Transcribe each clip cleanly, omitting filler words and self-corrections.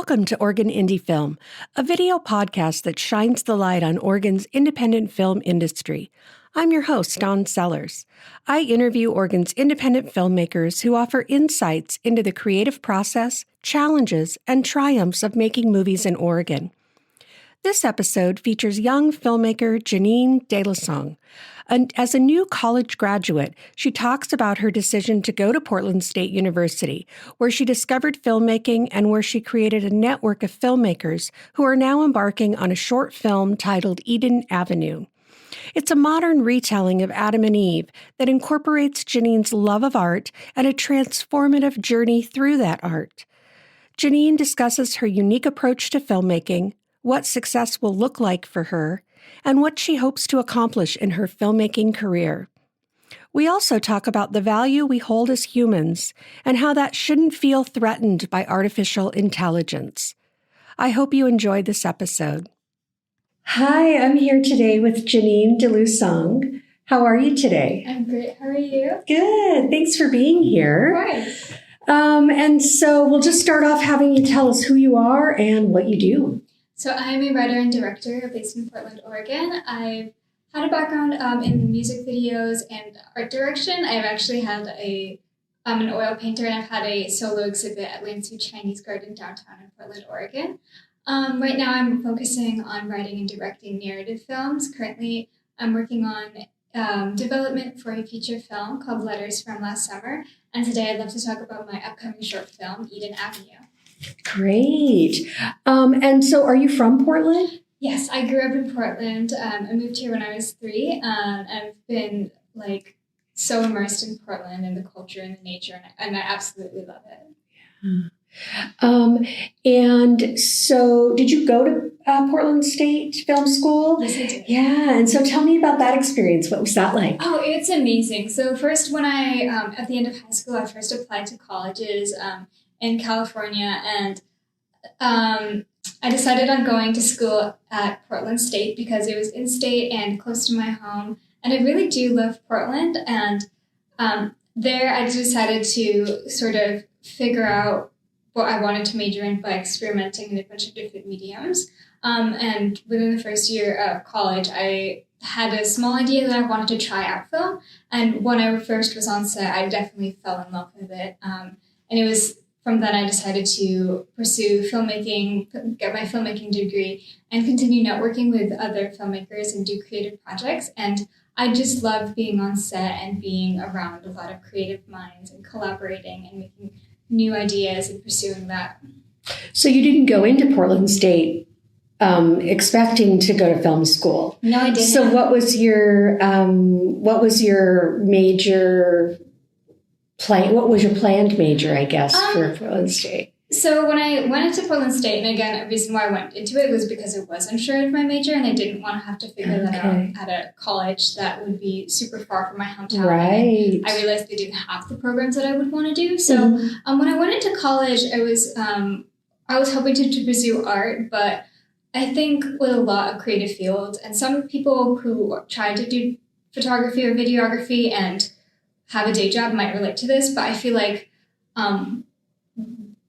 Welcome to Oregon Indie Film, a video podcast that shines the light on Oregon's independent film industry. I'm your host, Dawn Sellers. I interview Oregon's independent filmmakers who offer insights into the creative process, challenges, and triumphs of making movies in Oregon. This episode features young filmmaker Jenine Delusong. And as a new college graduate, she talks about her decision to go to Portland State University, where she discovered filmmaking and where she created a network of filmmakers who are now embarking on a short film titled Eden Avenue. It's a modern retelling of Adam and Eve that incorporates Jenine's love of art and a transformative journey through that art. Jenine discusses her unique approach to filmmaking, what success will look like for her, and what she hopes to accomplish in her filmmaking career. We also talk about the value we hold as humans and how that shouldn't feel threatened by artificial intelligence. I hope you enjoyed this episode. Hi, I'm here today with Jenine Delusong. How are you today? I'm great. How are you? Good. Thanks for being here. Of course. And so we'll just start off having you tell us who you are and what you do. So I'm a writer and director based in Portland, Oregon. I've had a background in music videos and art direction. I've actually had an oil painter, and I've had a solo exhibit at Lansu Chinese Garden downtown in Portland, Oregon. Right now I'm focusing on writing and directing narrative films. Currently I'm working on development for a feature film called Letters from Last Summer. And today I'd love to talk about my upcoming short film, Eden Avenue. Great. And so are you from Portland? Yes, I grew up in Portland. I moved here when I was 3. I've been so immersed in Portland and the culture and the nature, and I absolutely love it. And so did you go to Portland State Film School? Yes, I did. Yeah. And so tell me about that experience. What was that like? Oh, it's amazing. So first, when I, at the end of high school, I first applied to colleges in California, and I decided on going to school at Portland State because it was in-state and close to my home. And I really do love Portland. And there I decided to sort of figure out what I wanted to major in by experimenting in a bunch of different mediums. And within the first year of college, I had a small idea that I wanted to try out film. And when I first was on set, I definitely fell in love with it. And it was from then I decided to pursue filmmaking, get my filmmaking degree, and continue networking with other filmmakers and do creative projects. And I just loved being on set and being around a lot of creative minds and collaborating and making new ideas and pursuing that. So you didn't go into Portland State expecting to go to film school? No, I didn't. So what was your major what was your planned major, I guess, for Portland State? So when I went into Portland State, and again, a reason why I went into it was because I was unsure of my major, and I didn't want to have to figure that out at a college that would be super far from my hometown. Right. And I realized they didn't have the programs that I would want to do. So when I went into college, I was hoping to pursue art, but I think with a lot of creative fields, and some people who try to do photography or videography and have a day job might relate to this, but I feel like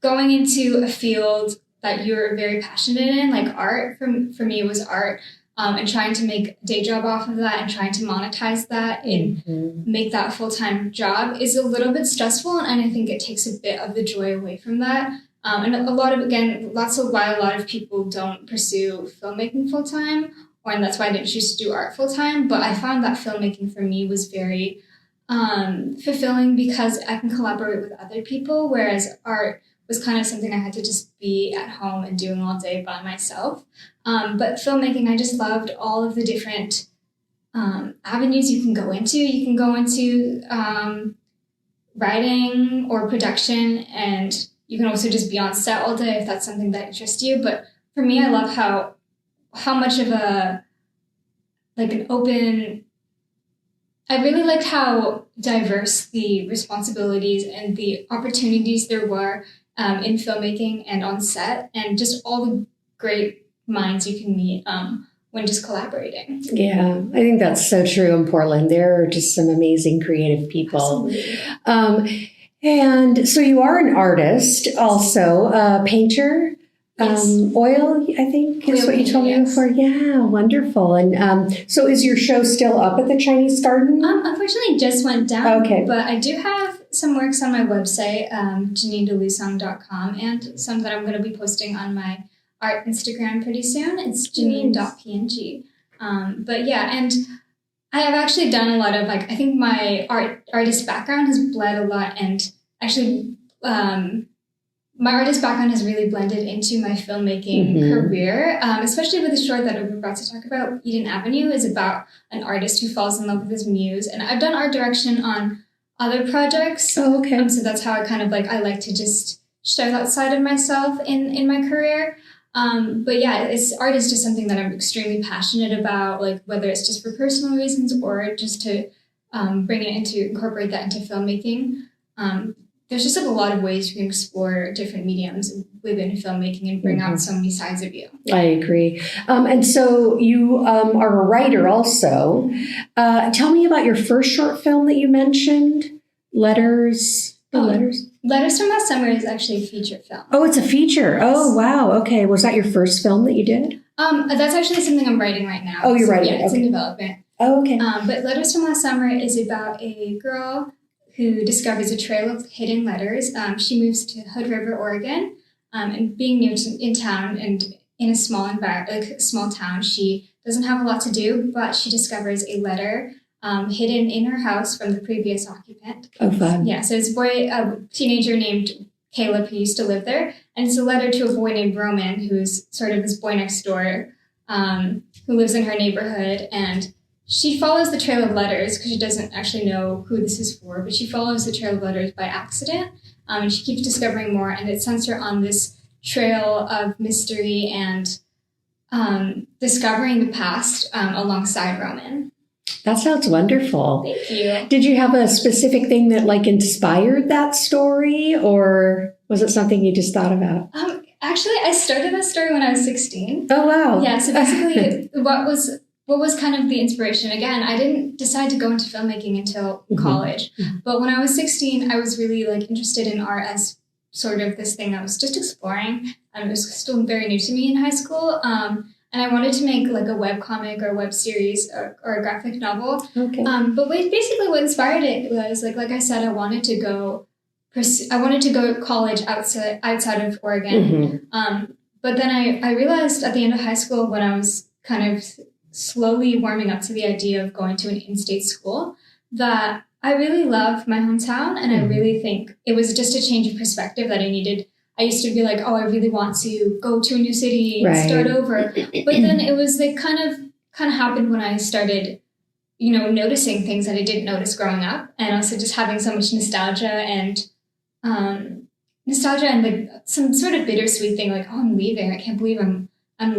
going into a field that you're very passionate in, like art, for me it was art, and trying to make a day job off of that and trying to monetize that and make that a full-time job is a little bit stressful, and I think it takes a bit of the joy away from that. And that's why a lot of people don't pursue filmmaking full-time, and that's why I didn't choose to do art full-time, but I found that filmmaking for me was very fulfilling because I can collaborate with other people, whereas art was kind of something I had to just be at home and doing all day by myself. But filmmaking, I just loved all of the different avenues you can go into. You can go into writing or production, and you can also just be on set all day if that's something that interests you. But for me, I love how much of an open... I really liked how diverse the responsibilities and the opportunities there were in filmmaking and on set, and just all the great minds you can meet when just collaborating. Yeah, I think that's so true in Portland. There are just some amazing creative people. Absolutely. And so you are an artist, also a painter. Oil, I think, is Oil what you told me painting, before. Yeah, wonderful. And so is your show still up at the Chinese Garden? Unfortunately, it just went down. Okay. But I do have some works on my website, JenineDelusong.com, and some that I'm going to be posting on my art Instagram pretty soon. It's janine.png. But yeah, and I have actually done a lot of, like, I think my artist background has bled a lot, and actually my artist background has really blended into my filmmaking career, especially with the short that I'm about to talk about. Eden Avenue is about an artist who falls in love with his muse, and I've done art direction on other projects. Oh, okay. So that's how I I like to just show that side of myself in my career. But yeah, art is just something that I'm extremely passionate about, like whether it's just for personal reasons or just to incorporate that into filmmaking. There's just a lot of ways you can explore different mediums within filmmaking and bring out so many sides of you. I agree. And so you are a writer also. Tell me about your first short film that you mentioned, Letters. Letters from Last Summer is actually a feature film. Oh, it's a feature. Yes. Oh, wow. Okay. Was that your first film that you did? That's actually something I'm writing right now. Oh, you're writing it. Yeah, it's okay. in development. Oh, okay. But Letters from Last Summer is about a girl who discovers a trail of hidden letters. She moves to Hood River, Oregon, and being new in town and in a small town, she doesn't have a lot to do, but she discovers a letter hidden in her house from the previous occupant. Oh, fun. Yeah, so it's a teenager named Caleb who used to live there, and it's a letter to a boy named Roman, who's sort of this boy next door, who lives in her neighborhood, and she follows the trail of letters because she doesn't actually know who this is for, but she follows the trail of letters by accident, and she keeps discovering more, and it sends her on this trail of mystery and discovering the past alongside Roman. That sounds wonderful. Thank you. Did you have a specific thing that inspired that story, or was it something you just thought about? Actually, I started that story when I was 16. Oh, wow. Yeah, so basically what was kind of the inspiration? Again, I didn't decide to go into filmmaking until college. But when I was 16, I was really interested in art as sort of this thing I was just exploring. It was still very new to me in high school. And I wanted to make a webcomic or a web series or a graphic novel. Okay. But basically what inspired it was, like I said, I wanted to go to college outside of Oregon. But then I realized at the end of high school, when I was kind of slowly warming up to the idea of going to an in-state school, that I really love my hometown, and I really think it was just a change of perspective that I needed. I used to be like, oh, I really want to go to a new city and start over. But then it was kind of happened when I started, noticing things that I didn't notice growing up, and also just having so much nostalgia and some sort of bittersweet thing, like, oh, I'm leaving. I can't believe I'm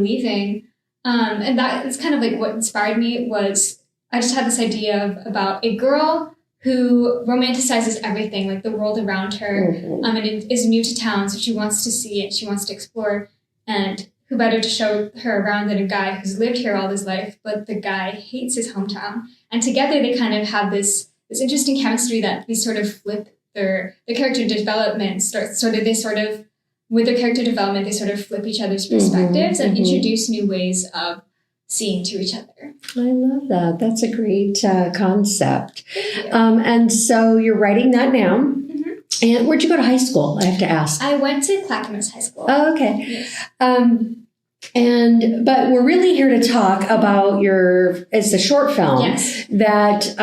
leaving. And that is kind of what inspired me. Was I just had this idea about a girl who romanticizes everything, like the world around her, and it is new to town, so she wants to see it, she wants to explore, and who better to show her around than a guy who's lived here all his life, but the guy hates his hometown. And together they kind of have this interesting chemistry that they sort of flip their character development, with their character development, they sort of flip each other's perspectives and introduce new ways of seeing to each other. I love that. That's a great concept. Thank you. And so you're writing that now. And where'd you go to high school? I have to ask. I went to Clackamas High School. Oh, okay. Yes. But we're really here to talk about it's a short film that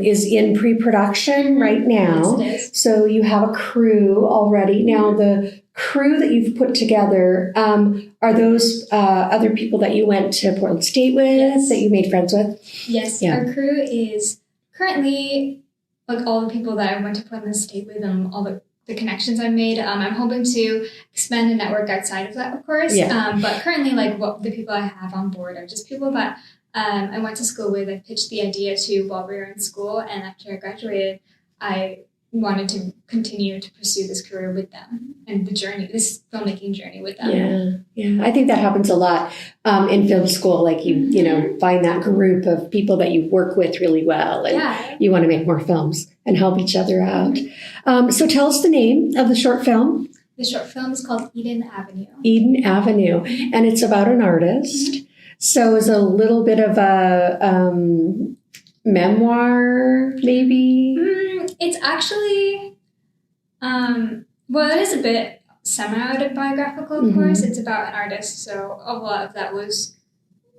is in pre-production right now. Yes, it is. So you have a crew already. Now, the crew that you've put together, are those other people that you went to Portland State with, that you made friends with? Yes, our crew is currently all the people that I went to Portland State with and all the connections I made. I'm hoping to expand the network outside of that, of course. But currently, the people I have on board are just people that I went to school with. I pitched the idea to while we were in school, and after I graduated, I wanted to continue to pursue this career with them and this filmmaking journey with them. Yeah. I think that happens a lot in film school. You find that group of people that you work with really well, and you want to make more films and help each other out. So tell us the name of the short film. the short film is called Eden Avenue. Eden Avenue. And it's about an artist. Mm-hmm. So it's a little bit of a memoir, maybe? It's actually, it is a bit semi-autobiographical, of course. It's about an artist, so a lot of that was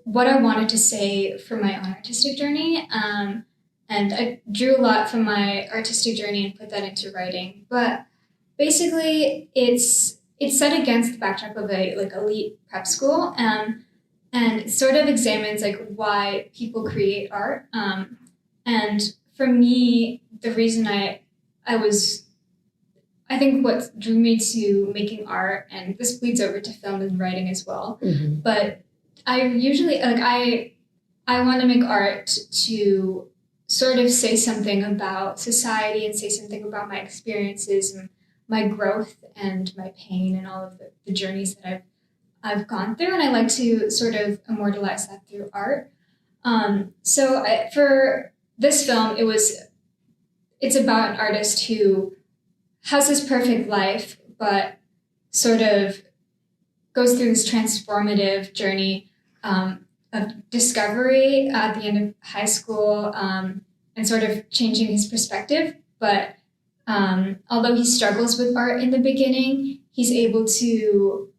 what I wanted to say for my own artistic journey. And I drew a lot from my artistic journey and put that into writing. But basically, it's set against the backdrop of a elite prep school, and it sort of examines why people create art. And for me, the reason I think what drew me to making art, and this bleeds over to film and writing as well, but I usually, I want to make art to sort of say something about society and say something about my experiences and my growth and my pain and all of the journeys that I've gone through. And I like to sort of immortalize that through art. For this film, it's about an artist who has this perfect life, but sort of goes through this transformative journey of discovery at the end of high school, and sort of changing his perspective. But although he struggles with art in the beginning, he's able to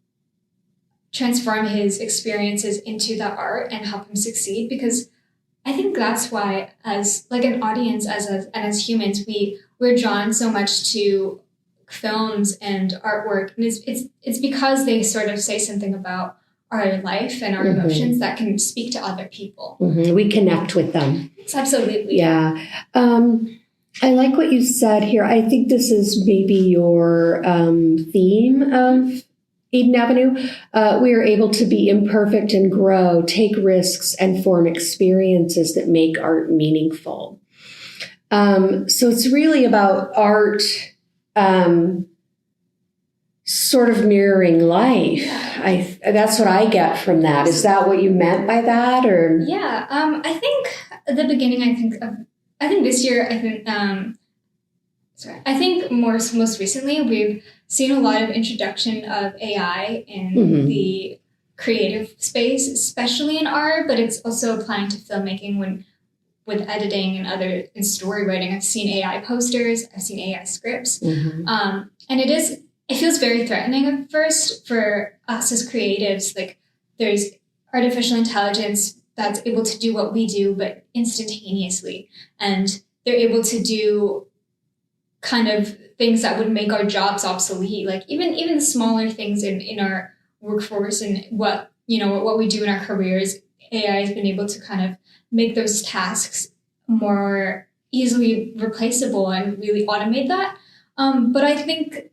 transform his experiences into the art and help him succeed, because I think that's why, as an audience, and as humans, we're drawn so much to films and artwork, and it's because they sort of say something about our life and our emotions that can speak to other people. We connect with them. Absolutely. Yeah. I like what you said here. I think this is maybe your theme of Eden Avenue. We are able to be imperfect and grow, take risks, and form experiences that make art meaningful. So it's really about art sort of mirroring life. That's what I get from that. Is that what you meant by that, or? Yeah. I think at the beginning, I think this year, I think most recently, we've seen a lot of introduction of AI in the creative space, especially in art, but it's also applying to filmmaking with editing and story writing. I've seen AI posters, I've seen AI scripts. And it feels very threatening at first for us as creatives. There's artificial intelligence that's able to do what we do, but instantaneously. And they're able to do kind of things that would make our jobs obsolete. Even the smaller things in our workforce and what we do in our careers, AI has been able to kind of make those tasks more easily replaceable and really automate that. But I think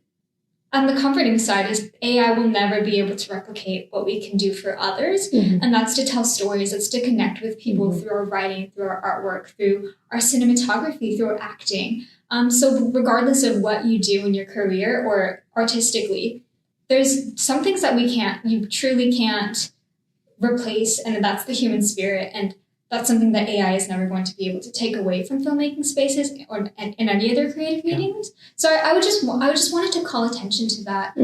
on the comforting side is AI will never be able to replicate what we can do for others. And that's to tell stories. That's to connect with people through our writing, through our artwork, through our cinematography, through our acting. So regardless of what you do in your career or artistically, there's some things that you truly can't replace. And that's the human spirit. And that's something that AI is never going to be able to take away from filmmaking spaces or in any other creative mediums. So I just wanted to call attention to that,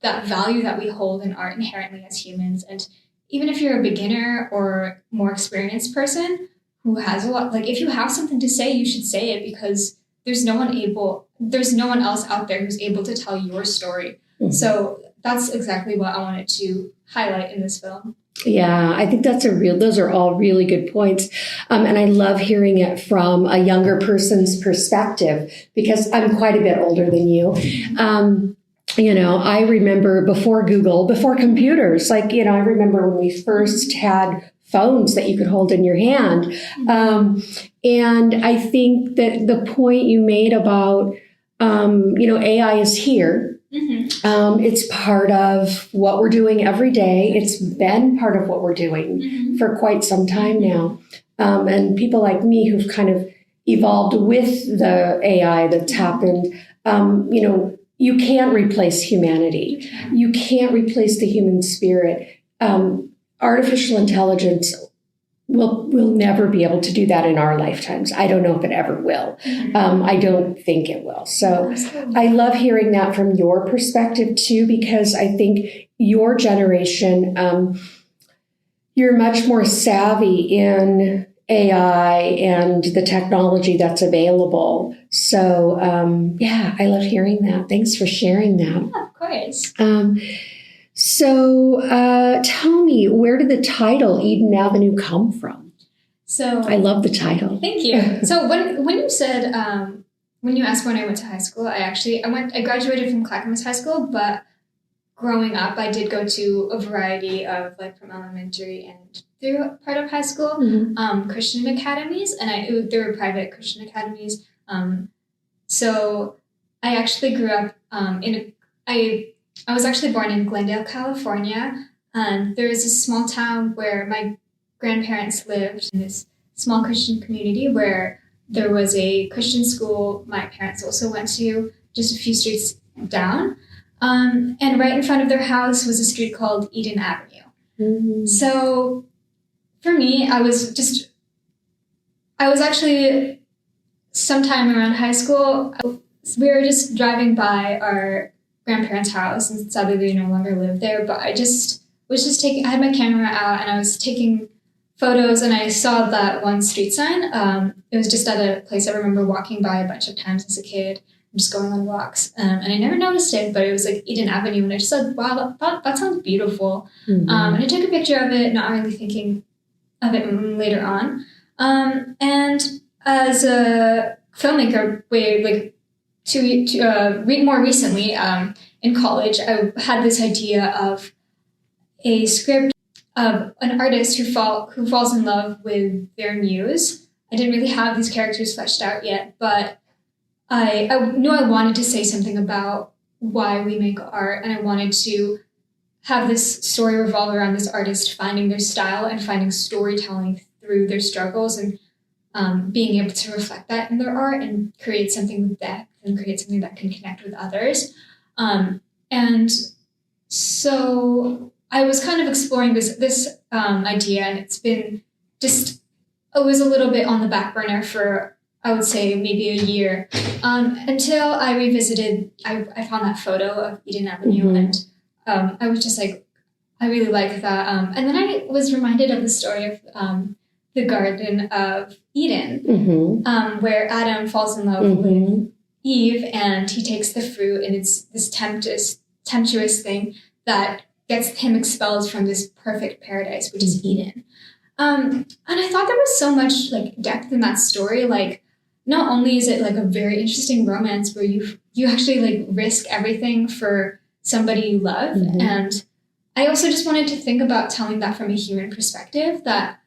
that value that we hold in art inherently as humans. And even if you're a beginner or more experienced person who has a lot, if you have something to say, you should say it, because there's no one else out there who's able to tell your story. So that's exactly what I wanted to highlight in this film. Yeah, I think those are all really good points. And I love hearing it from a younger person's perspective, because I'm quite a bit older than you. I remember before Google, before computers, I remember when we first had phones that you could hold in your hand. And I think that the point you made about, AI is here. It's part of what we're doing every day. It's been part of what we're doing for quite some time now. And people like me who've kind of evolved with the AI that's happened, you can't replace humanity. You can't replace the human spirit. Artificial intelligence we'll never be able to do that in our lifetimes. I don't know if it ever will. I don't think it will. So I love hearing that from your perspective too, because I think your generation, you're much more savvy in AI and the technology that's available. So I love hearing that. Thanks for sharing that. Yeah, of course. So tell me, where did the title Eden Avenue come from? So I love the title. Thank you. So when you said, when you asked when I went to high school, I graduated from Clackamas High School, but growing up, I did go to a variety of, like, from elementary and through part of high school, Christian academies, and there were private Christian academies. So I actually grew up I was actually born in Glendale, California, and there is a small town where my grandparents lived in this small Christian community where there was a Christian school my parents also went to just a few streets down. And right in front of their house was a street called Eden Avenue. Mm-hmm. So for me, I was actually sometime around high school, we were just driving by our grandparents' house, and sadly they no longer live there, but I had my camera out and I was taking photos, and I saw that one street sign. It was just at a place I remember walking by a bunch of times as a kid, just going on walks, and I never noticed it, but it was like Eden Avenue, and I just said, wow, that sounds beautiful. Mm-hmm. And I took a picture of it, not really thinking of it later on. And as a filmmaker, more recently, in college, I had this idea of a script of an artist who falls in love with their muse. I didn't really have these characters fleshed out yet, but I knew I wanted to say something about why we make art, and I wanted to have this story revolve around this artist finding their style and finding storytelling through their struggles, and being able to reflect that in their art and create something with depth and create something that can connect with others. And so I was kind of exploring this idea, and it was a little bit on the back burner for, I would say, maybe a year, until I revisited, I found that photo of Eden Avenue, mm-hmm. and I was just like, I really like that. And then I was reminded of the story of the Garden of Eden, mm-hmm. Where Adam falls in love mm-hmm. with Eve, and he takes the fruit, and it's this temptuous thing that gets him expelled from this perfect paradise, which is Eden. And I thought there was so much, like, depth in that story. Like, not only is it like a very interesting romance where you actually, like, risk everything for somebody you love, mm-hmm. and I also just wanted to think about telling that from a human perspective, that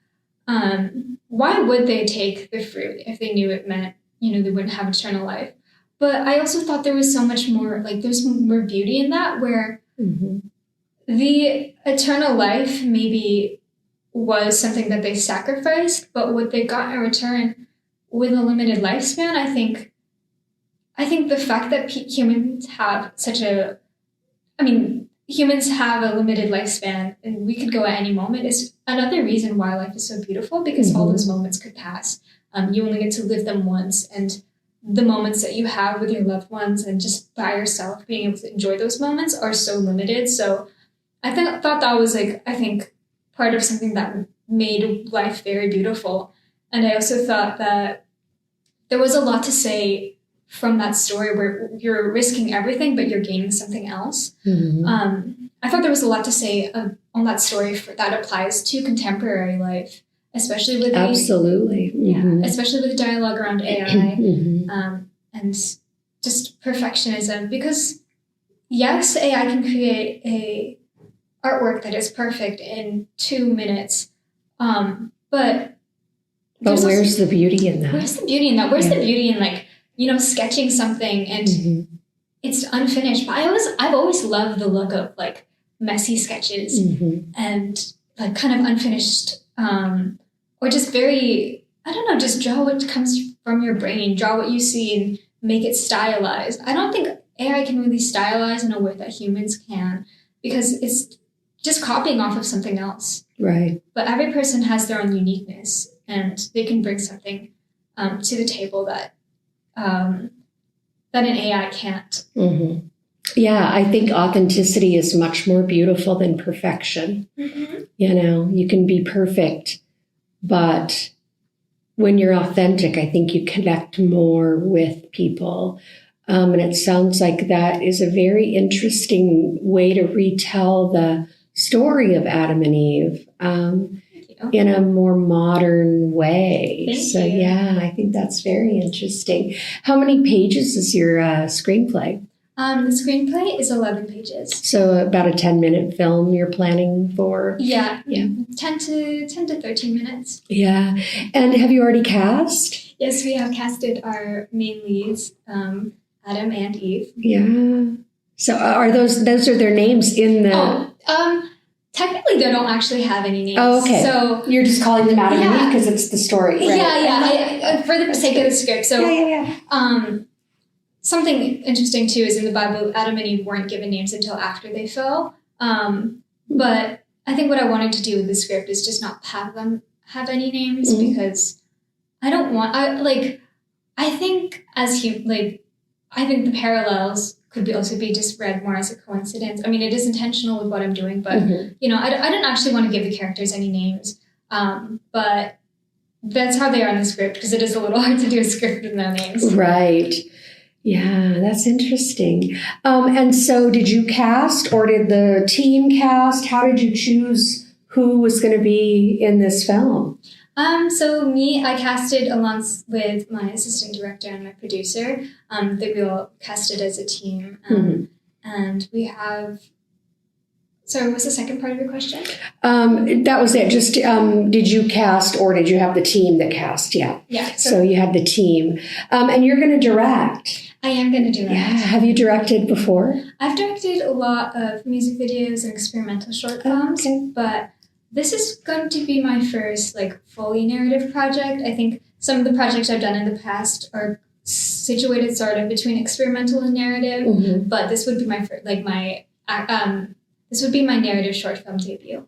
why would they take the fruit if they knew it meant, they wouldn't have eternal life? But I also thought there was so much more, like, there's more beauty in that, where mm-hmm. the eternal life maybe was something that they sacrificed, but what they got in return with a limited lifespan, I think the fact that humans have humans have a limited lifespan, and we could go at any moment, is another reason why life is so beautiful, because mm-hmm. all those moments could pass. You only get to live them once, and the moments that you have with your loved ones and just by yourself, being able to enjoy those moments, are so limited. So I thought that was, like, I think part of something that made life very beautiful. And I also thought that there was a lot to say from that story, where you're risking everything, but you're gaining something else. Mm-hmm. I thought there was a lot to say on that story that applies to contemporary life, especially with absolutely, mm-hmm. especially with dialogue around AI, mm-hmm. And just perfectionism. Because yes, AI can create a artwork that is perfect in 2 minutes, but where's the beauty in that? Where's the beauty in that? Where's the beauty in, like, sketching something and mm-hmm. it's unfinished? But I've always loved the look of, like, messy sketches mm-hmm. and, like, kind of unfinished, or just very, I don't know, just draw what comes from your brain, draw what you see and make it stylized. I don't think AI can really stylize in a way that humans can, because it's just copying off of something else. Right. But every person has their own uniqueness, and they can bring something to the table that an AI can't. Mm-hmm. Yeah, I think authenticity is much more beautiful than perfection. Mm-hmm. You know, you can be perfect, but when you're authentic, I think you connect more with people. And it sounds like that is a very interesting way to retell the story of Adam and Eve in a more modern way. Thank you. Yeah, I think that's very interesting. How many pages is your screenplay? The screenplay is 11 pages. So about a 10-minute film you're planning for? Yeah. 10 to 13 minutes. Yeah. And have you already cast? Yes, we have casted our main leads, Adam and Eve. Yeah. So are those are their names in the... Technically, they don't actually have any names. Oh, okay. So you're just calling them Adam and Eve because it's the story, right? Yeah. For the sake of the script. So, Yeah. Something interesting too is in the Bible, Adam and Eve weren't given names until after they fell. But I think what I wanted to do with the script is just not have them have any names because I don't want. I think I think the parallels could also be just read more as a coincidence. I mean, it is intentional with what I'm doing, but you know, I don't actually want to give the characters any names. But that's how they are in the script because it is a little hard to do a script with no names. Right. Yeah, that's interesting. And so did you cast or did the team cast? How did you choose who was going to be in this film? So I casted along with my assistant director and my producer, that we all casted as a team. And we have, sorry, what's the second part of your question? That was it. Just, did you cast or did you have the team that cast? Yeah. Yeah. So you had the team. And you're going to direct. I am going to direct. Yeah. Have you directed before? I've directed a lot of music videos and experimental short films, but this is going to be my first fully narrative project. I think some of the projects I've done in the past are situated sort of between experimental and narrative, but this would be my this would be my narrative short film debut.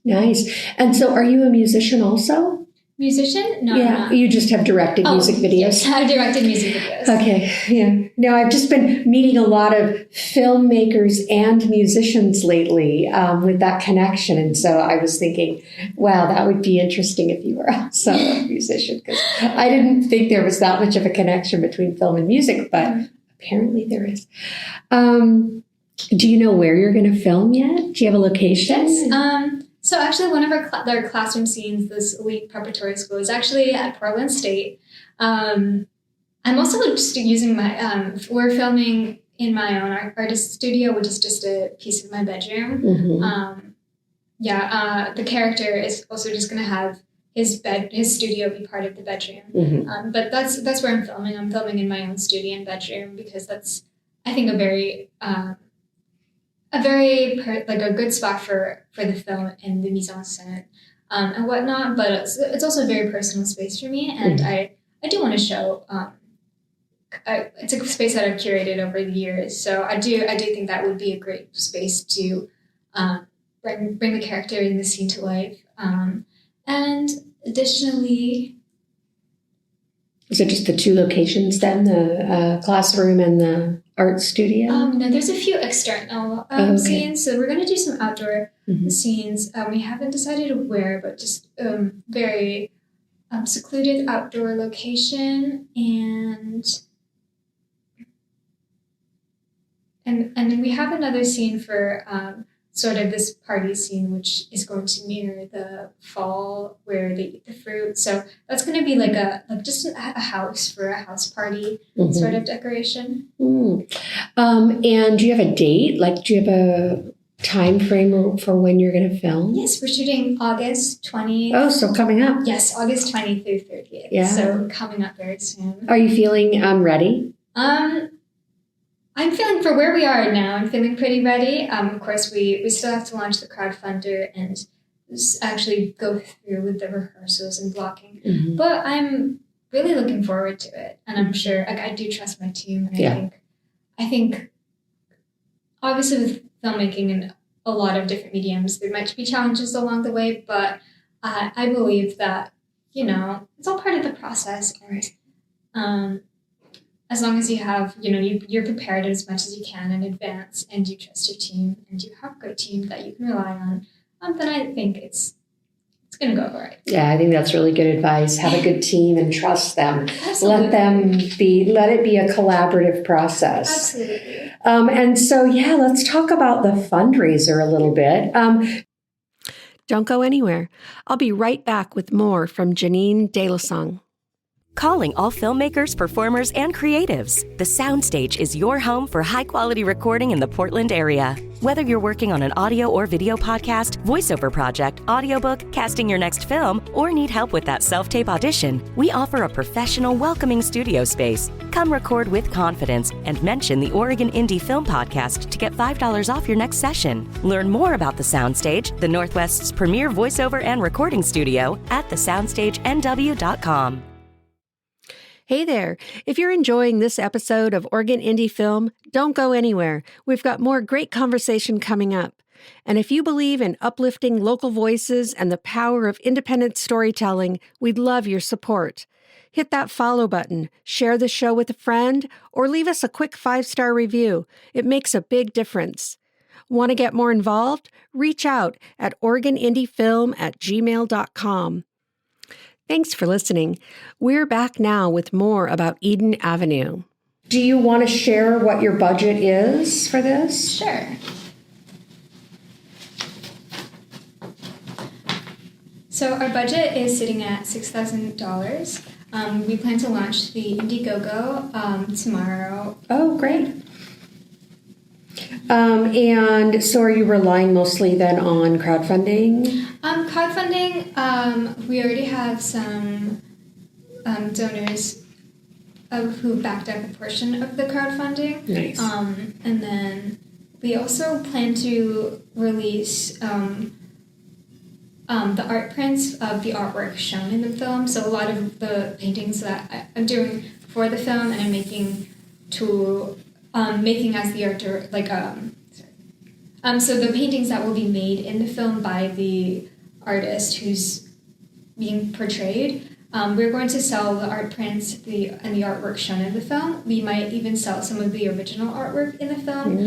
Nice. And so are you a musician also? Musician? No, yeah, I'm not. You just have directed music videos? Yes, I've directed music videos. Okay, yeah. No, I've just been meeting a lot of filmmakers and musicians lately with that connection. And so I was thinking, wow, that would be interesting if you were also a musician. Because I didn't think there was that much of a connection between film and music, but apparently there is. Do you know where you're going to film yet? Do you have a location? Yes. So actually, one of our classroom scenes, this elite preparatory school, is actually at Portland State. I'm also just using my, we're filming in my own artist studio, which is just a piece of my bedroom. The character is also just going to have his studio be part of the bedroom. But that's where I'm filming. I'm filming in my own studio and bedroom because that's, I think, a good spot for the film and the mise en scène and whatnot. But it's also a very personal space for me, and I do want to show. It's a space that I've curated over the years, so I do think that would be a great space to bring the character in the scene to life. And additionally, is it just the two locations then, the classroom and the art studio? No, there's a few external scenes. So we're going to do some outdoor scenes. We haven't decided where, but just very secluded outdoor location. And then we have another scene for sort of this party scene, which is going to mirror the fall where they eat the fruit. So that's going to be just a house for a house party sort of decoration. And do you have a date? Do you have a time frame for when you're going to film? Yes, we're shooting August 20th. Oh, so coming up. Yes, August 20th through 30th. Yeah. So coming up very soon. Are you feeling ready? I'm feeling, for where we are now, I'm feeling pretty ready. Of course, we still have to launch the crowdfunder and actually go through with the rehearsals and blocking. But I'm really looking forward to it. And I'm sure, I do trust my team. And I think obviously with filmmaking and a lot of different mediums. There might be challenges along the way, but I believe that, it's all part of the process. And as long as you have, you're prepared as much as you can in advance, and you trust your team, and you have a good team that you can rely on, then I think it's going to go all right. Yeah, I think that's really good advice. Have a good team and trust them. Absolutely. Let it be a collaborative process. Absolutely. And so, let's talk about the fundraiser a little bit. Don't go anywhere. I'll be right back with more from Jenine Delusong. Calling all filmmakers, performers, and creatives. The Soundstage is your home for high-quality recording in the Portland area. Whether you're working on an audio or video podcast, voiceover project, audiobook, casting your next film, or need help with that self-tape audition, we offer a professional, welcoming studio space. Come record with confidence and mention the Oregon Indie Film Podcast to get $5 off your next session. Learn more about The Soundstage, the Northwest's premier voiceover and recording studio, at thesoundstagenw.com. Hey there. If you're enjoying this episode of Oregon Indie Film, don't go anywhere. We've got more great conversation coming up. And if you believe in uplifting local voices and the power of independent storytelling, we'd love your support. Hit that follow button, share the show with a friend, or leave us a quick 5-star review. It makes a big difference. Want to get more involved? Reach out at OregonIndieFilm@gmail.com. Thanks for listening. We're back now with more about Eden Avenue. Do you want to share what your budget is for this? Sure. So our budget is sitting at $6,000. We plan to launch the Indiegogo tomorrow. Oh, great. And so are you relying mostly then on crowdfunding? Crowdfunding, we already have some donors who backed up a portion of the crowdfunding. Nice. And then we also plan to release the art prints of the artwork shown in the film. So a lot of the paintings that I'm doing for the film, and I'm making as the art so the paintings that will be made in the film by the artist who's being portrayed, we're going to sell the art prints and the artwork shown in the film. We might even sell some of the original artwork in the film.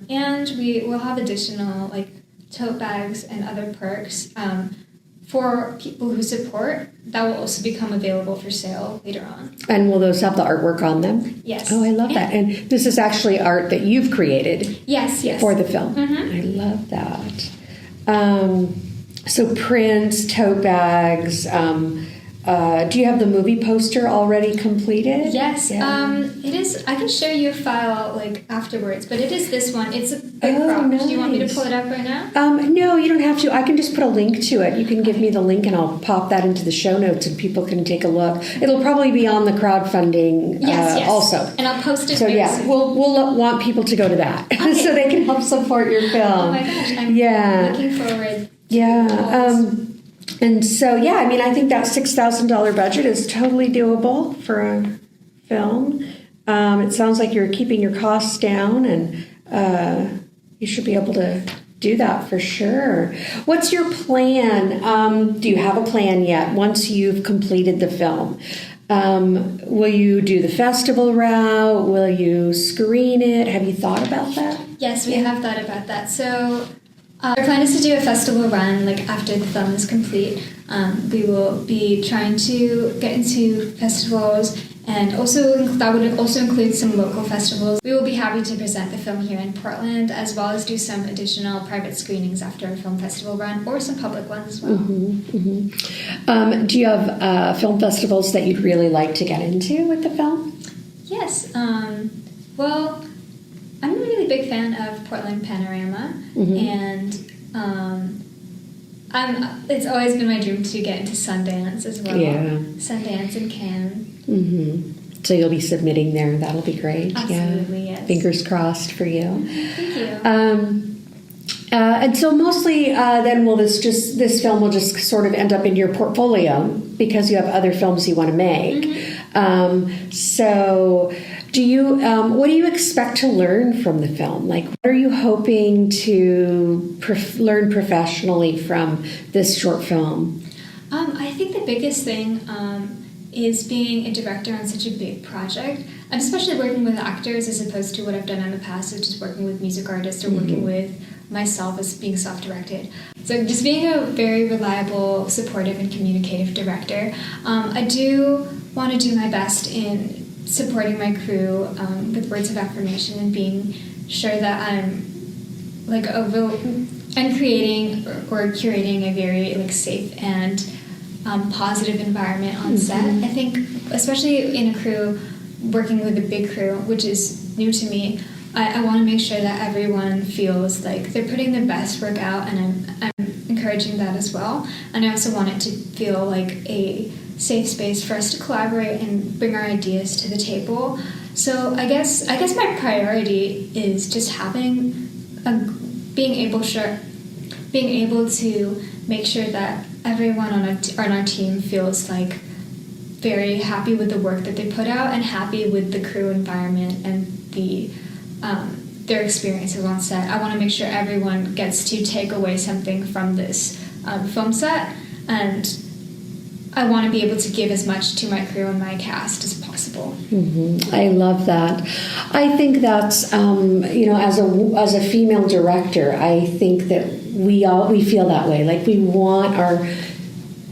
And we will have additional tote bags and other perks for people who support that will also become available for sale later on. And will those have the artwork on them? Yes. Oh, I love that. And this is actually art that you've created. Yes. For the film. Mm-hmm. I love that. So prints, tote bags. Do you have the movie poster already completed? Yes. Yeah. It is. I can show you a file afterwards, but it is this one. It's a big prop. Nice. Do you want me to pull it up right now? No, you don't have to. I can just put a link to it. You can give me the link and I'll pop that into the show notes and people can take a look. It'll probably be on the crowdfunding yes. also. And I'll post it. So soon. we'll want people to go to that Okay. so they can help support your film. Oh my gosh, I'm looking forward. And so, I think that $6,000 budget is totally doable for a film. It sounds like you're keeping your costs down, and you should be able to do that for sure. What's your plan? Do you have a plan yet once you've completed the film? Will you do the festival route? Will you screen it? Have you thought about that? Yes, we have thought about that. So our plan is to do a festival run after the film is complete. We will be trying to get into festivals, and that would also include some local festivals. We will be happy to present the film here in Portland, as well as do some additional private screenings after a film festival run, or some public ones as well. Mm-hmm, mm-hmm. Do you have film festivals that you'd really like to get into with the film? Yes. Well, I'm a really big fan of Portland Panorama, and it's always been my dream to get into Sundance as well. Yeah. Sundance and Cannes. Mm-hmm. So you'll be submitting there. That'll be great. Absolutely, yes. Fingers crossed for you. Thank you. And so mostly then this film will just sort of end up in your portfolio because you have other films you want to make. So What do you expect to learn from the film? Like, what are you hoping to learn professionally from this short film? I think the biggest thing is being a director on such a big project, and especially working with actors as opposed to what I've done in the past, which is working with music artists or working with myself as being self-directed. So just being a very reliable, supportive, and communicative director. I do want to do my best in supporting my crew with words of affirmation and being sure that I'm creating or curating a very safe and positive environment on set. I think, especially in a crew, working with a big crew, which is new to me, I want to make sure that everyone feels like they're putting their best work out, and I'm encouraging that as well. And I also want it to feel like a safe space for us to collaborate and bring our ideas to the table. So I guess my priority is just being able to make sure that everyone on our team feels like very happy with the work that they put out and happy with the crew environment and their experiences on set. I want to make sure everyone gets to take away something from this film set, and I want to be able to give as much to my crew and my cast as possible. I love that. I think that's as a female director, I think that we feel that way. Like, we want our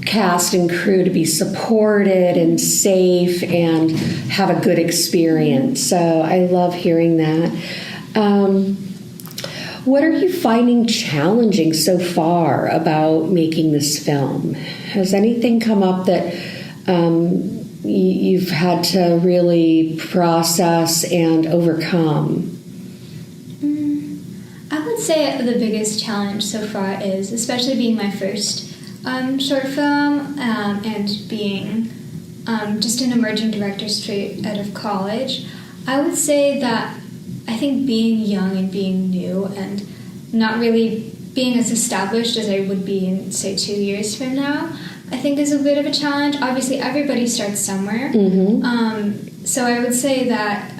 cast and crew to be supported and safe and have a good experience. So I love hearing that. What are you finding challenging so far about making this film? Has anything come up that you've had to really process and overcome? I would say the biggest challenge so far is, especially being my first short film and being just an emerging director straight out of college, I would say that I think being young and being new and not really being as established as I would be in, say, 2 years from now, I think is a bit of a challenge. Obviously, everybody starts somewhere. So I would say that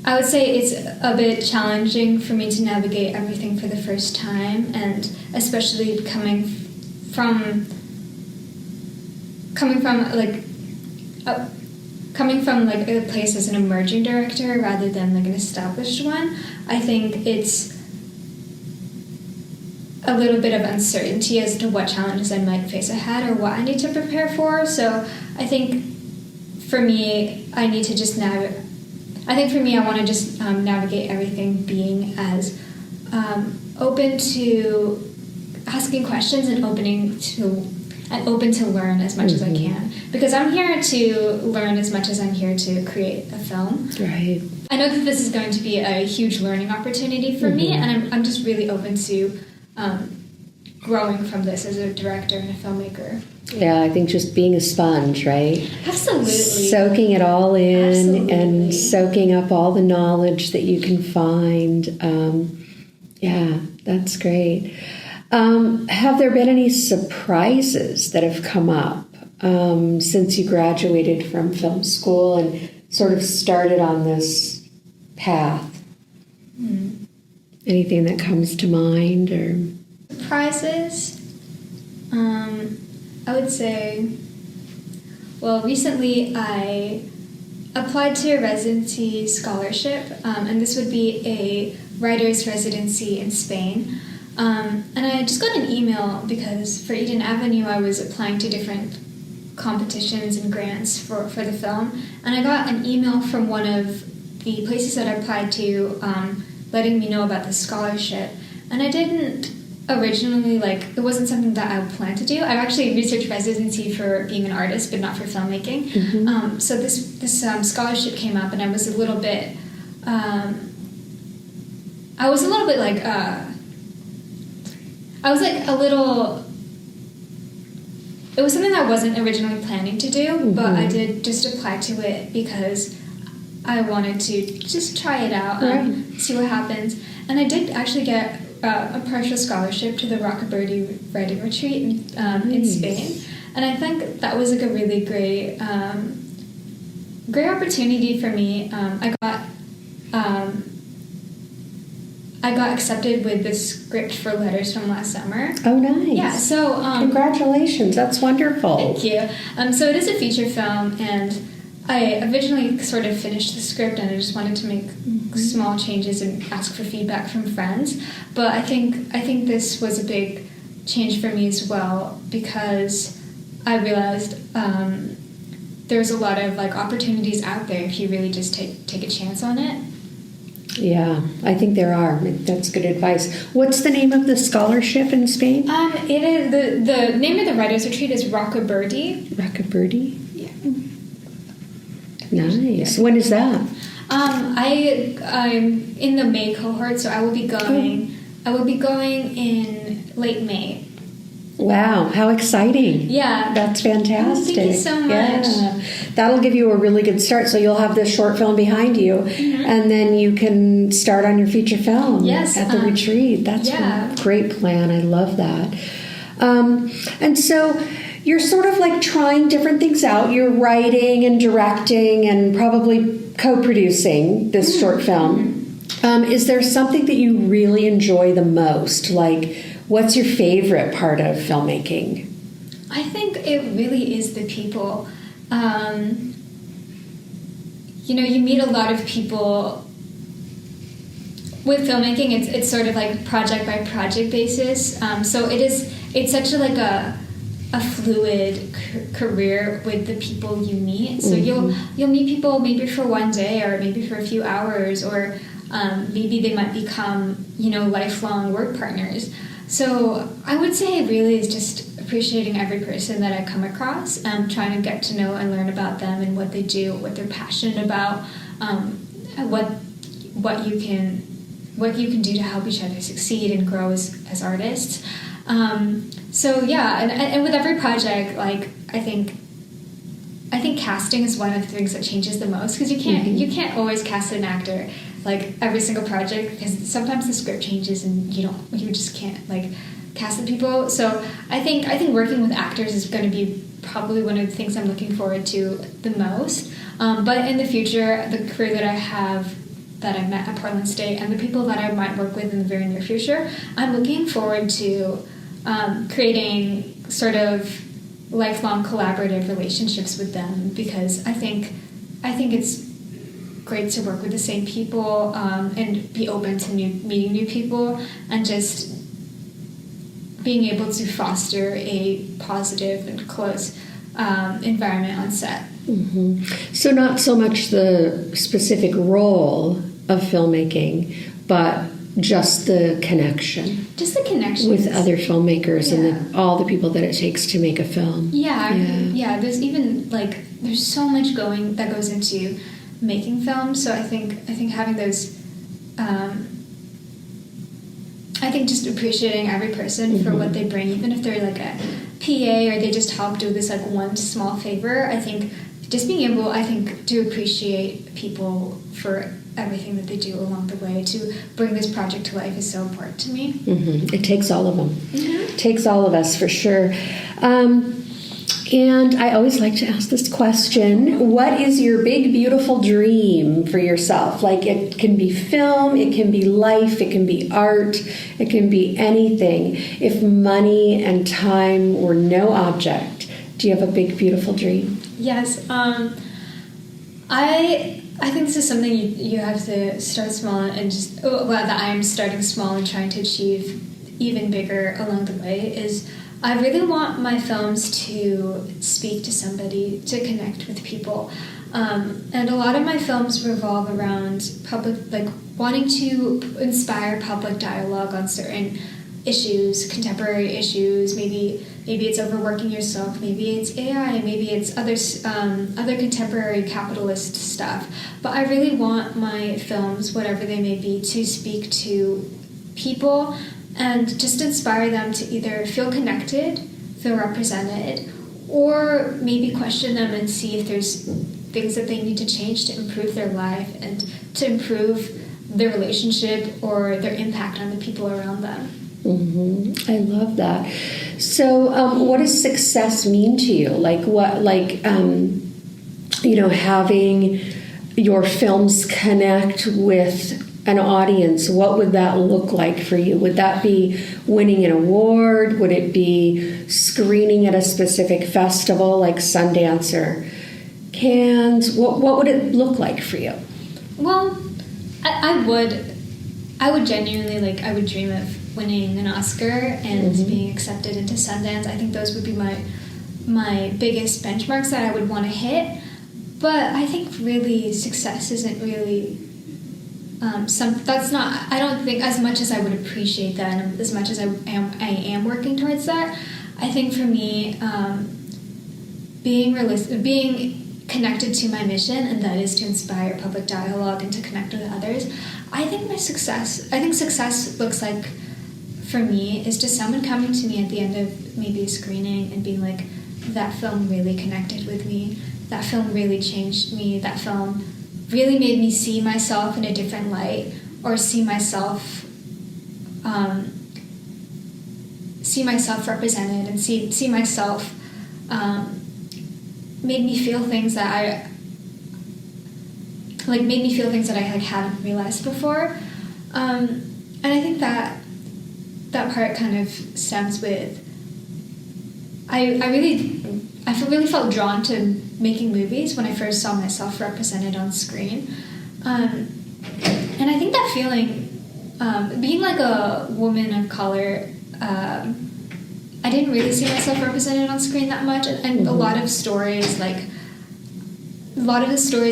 it's a bit challenging for me to navigate everything for the first time, and especially coming from a place as an emerging director rather than an established one. I think it's a little bit of uncertainty as to what challenges I might face ahead or what I need to prepare for. So I think for me, I want to just navigate everything being as open to asking questions and open to learn as much as I can, because I'm here to learn as much as I'm here to create a film. Right. I know that this is going to be a huge learning opportunity for me, and I'm just really open to growing from this as a director and a filmmaker. Yeah, I think just being a sponge, right? Absolutely. Soaking it all in. Absolutely. And soaking up all the knowledge that you can find. Yeah, that's great. Have there been any surprises that have come up since you graduated from film school and sort of started on this path? Anything that comes to mind? Or surprises? I would say, well, recently I applied to a residency scholarship, and this would be a writer's residency in Spain. And I just got an email because for Eden Avenue I was applying to different competitions and grants for the film, and I got an email from one of the places that I applied to letting me know about the scholarship. And I didn't originally, it wasn't something that I planned to do. I've actually researched residency for being an artist, but not for filmmaking. So this scholarship came up, and I was a little bit it was something I wasn't originally planning to do, but I did just apply to it because I wanted to just try it out and see what happens. And I did actually get a partial scholarship to the Rockabirdy Writing Retreat in Spain. And I think that was a really great great opportunity for me. I got accepted with the script for Letters from last summer. Oh, nice. Yeah, so... congratulations. That's wonderful. Thank you. So it is a feature film, and I originally sort of finished the script, and I just wanted to make small changes and ask for feedback from friends. But I think this was a big change for me as well, because I realized there's a lot of opportunities out there if you really just take a chance on it. Yeah, I think there are. That's good advice. What's the name of the scholarship in Spain? It is the name of the writers' retreat is Rocaberti. Rocaberti? Yeah. Nice. When is that? I'm in the May cohort, so I will be going. I will be going in late May. Wow, how exciting. Yeah. That's fantastic. Thank you so much. Yeah. That'll give you a really good start. So you'll have this short film behind you, and then you can start on your feature film at the retreat. That's a great plan. I love that. And so you're sort of trying different things out. You're writing and directing and probably co-producing this short film. Is there something that you really enjoy the most? What's your favorite part of filmmaking? I think it really is the people. You meet a lot of people. With filmmaking, it's sort of project by project basis. So it's such a fluid career with the people you meet. So you'll meet people maybe for one day or maybe for a few hours, or maybe they might become lifelong work partners. So I would say it really is just appreciating every person that I come across, trying to get to know and learn about them and what they do, what they're passionate about, what you can do to help each other succeed and grow as artists. So yeah, and with every project, I think casting is one of the things that changes the most, because you can't always cast an actor every single project, because sometimes the script changes and you just can't cast the people. So I think working with actors is going to be probably one of the things I'm looking forward to the most. But in the future, the career that I have, that I met at Portland State, and the people that I might work with in the very near future, I'm looking forward to creating sort of lifelong collaborative relationships with them, because I think it's great to work with the same people and be open to meeting new people, and just being able to foster a positive and close environment on set. Mm-hmm. So not so much the specific role of filmmaking, but just the connection. Just the connection with other filmmakers and all the people that it takes to make a film. Yeah. There's even there's so much that goes into making films. So I think having those. I think just appreciating every person for what they bring, even if they're a PA or they just help do this one small favor. I think just being able, to appreciate people for everything that they do along the way to bring this project to life is so important to me. Mm-hmm. It takes all of them. Mm-hmm. It takes all of us, for sure. And I always like to ask this question: what is your big, beautiful dream for yourself? It can be film, it can be life, it can be art, it can be anything. If money and time were no object, do you have a big, beautiful dream? Yes. I think this is something you have to start small and that I'm starting small and trying to achieve even bigger along the way is I really want my films to speak to somebody, to connect with people. And a lot of my films revolve around wanting to inspire public dialogue on certain issues, contemporary issues. Maybe it's overworking yourself, maybe it's AI, maybe it's other contemporary capitalist stuff. But I really want my films, whatever they may be, to speak to people and just inspire them to either feel connected, feel represented, or maybe question them and see if there's things that they need to change to improve their life and to improve their relationship or their impact on the people around them. Mm-hmm. I love that. So what does success mean to you? having your films connect with an audience, what would that look like for you? Would that be winning an award? Would it be screening at a specific festival like Sundance or Cannes? What would it look like for you? Well, I would genuinely, I would dream of winning an Oscar and being accepted into Sundance. I think those would be my biggest benchmarks that I would want to hit. But I think really success isn't really that's not. I don't think, as much as I would appreciate that and as much as I am working towards that, I think for me, being connected to my mission, and that is to inspire public dialogue and to connect with others, I think success looks like, for me, is just someone coming to me at the end of maybe a screening and being like, that film really connected with me, that film really changed me, that film really made me see myself in a different light, or see myself represented, and see myself made me feel things that I hadn't realized before, and I think that part kind of stems with I really felt drawn to making movies when I first saw myself represented on screen. And I think that feeling, being like a woman of color, I didn't really see myself represented on screen that much. And a lot of the stories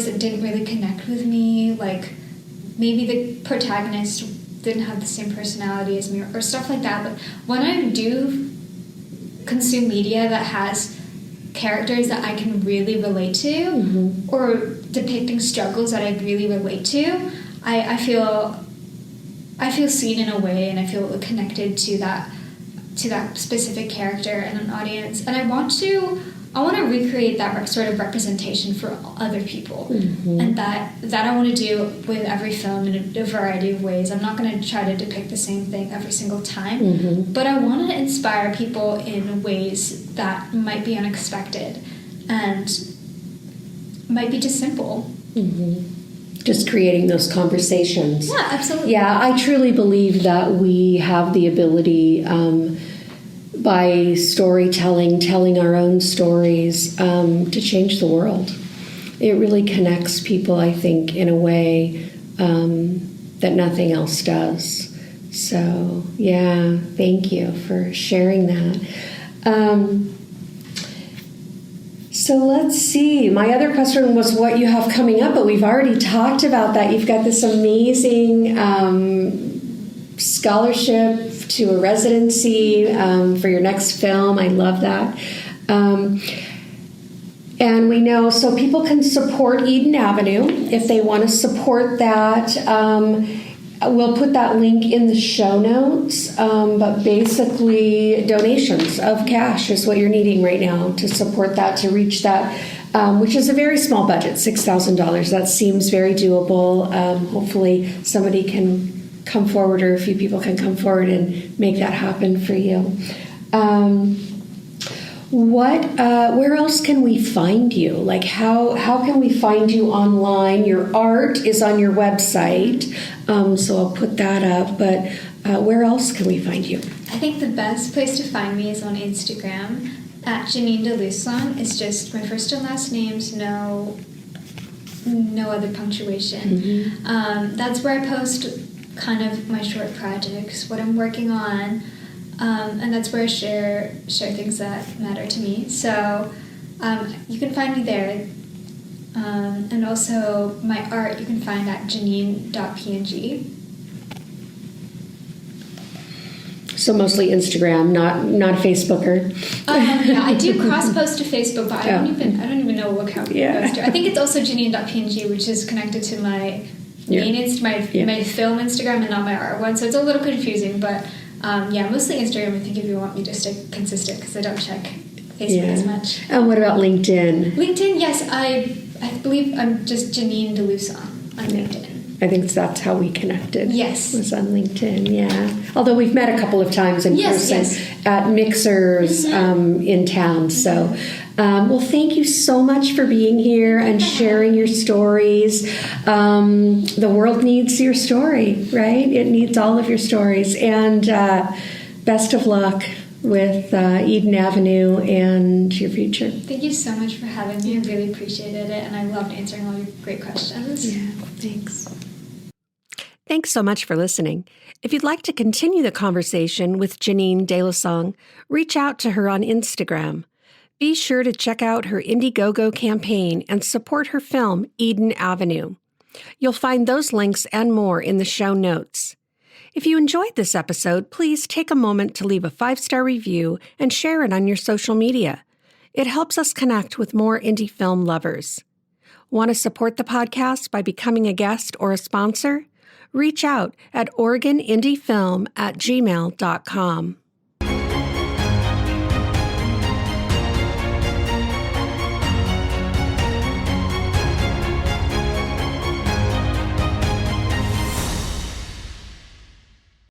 that didn't really connect with me, like maybe the protagonist didn't have the same personality as me or stuff like that. But when I do consume media that has characters that I can really relate to, or depicting struggles that I really relate to, I feel seen in a way, and I feel connected to that specific character and an audience, and I want to recreate that sort of representation for other people, and that I want to do with every film in a variety of ways. I'm not going to try to depict the same thing every single time, but I want to inspire people in ways that might be unexpected and might be just simple. Just creating those conversations. Yeah, absolutely. Yeah, I truly believe that we have the ability, by storytelling, telling our own stories, to change the world. It really connects people, I think, in a way that nothing else does. So, yeah, thank you for sharing that. So let's see. My other question was what you have coming up, but we've already talked about that. You've got this amazing scholarship to a residency for your next film. I love that. And we know, so people can support Eden Avenue if they want to support that. We'll put that link in the show notes, but basically donations of cash is what you're needing right now to support that, to reach that, which is a very small budget, $6,000. That seems very doable. Hopefully somebody can come forward, or a few people can come forward and make that happen for you. Where else can we find you? Like how can we find you online? Your art is on your website, so I'll put that up, but where else can we find you? I think the best place to find me is on Instagram at Jenine Delusong. It's just my first and last names, no other punctuation. That's where I post kind of my short projects, what I'm working on, and that's where I share things that matter to me. So you can find me there, and also my art you can find at jenine.png. So mostly Instagram, not a Facebooker. Yeah, I do cross post to Facebook, but I don't even know what account it goes to. I think it's also jenine.png, which is connected to my my film Instagram and not my art one, so it's a little confusing, but mostly Instagram, I think, if you want me to stay consistent, because I don't check Facebook as much. And what about LinkedIn? LinkedIn, yes, I believe I'm just Jenine Delusong on LinkedIn. I think that's how we connected. Yes. Was on LinkedIn, yeah. Although we've met a couple of times in person at mixers in town. So, Well, thank you so much for being here and sharing your stories. The world needs your story, right? It needs all of your stories. And best of luck with Eden Avenue and your future. Thank you so much for having me. I really appreciated it, and I loved answering all your great questions. Yeah, thanks. Thanks so much for listening. If you'd like to continue the conversation with Jenine Delusong, reach out to her on Instagram. Be sure to check out her Indiegogo campaign and support her film, Eden Avenue. You'll find those links and more in the show notes. If you enjoyed this episode, please take a moment to leave a 5-star review and share it on your social media. It helps us connect with more indie film lovers. Want to support the podcast by becoming a guest or a sponsor? Reach out at OregonIndieFilm@gmail.com.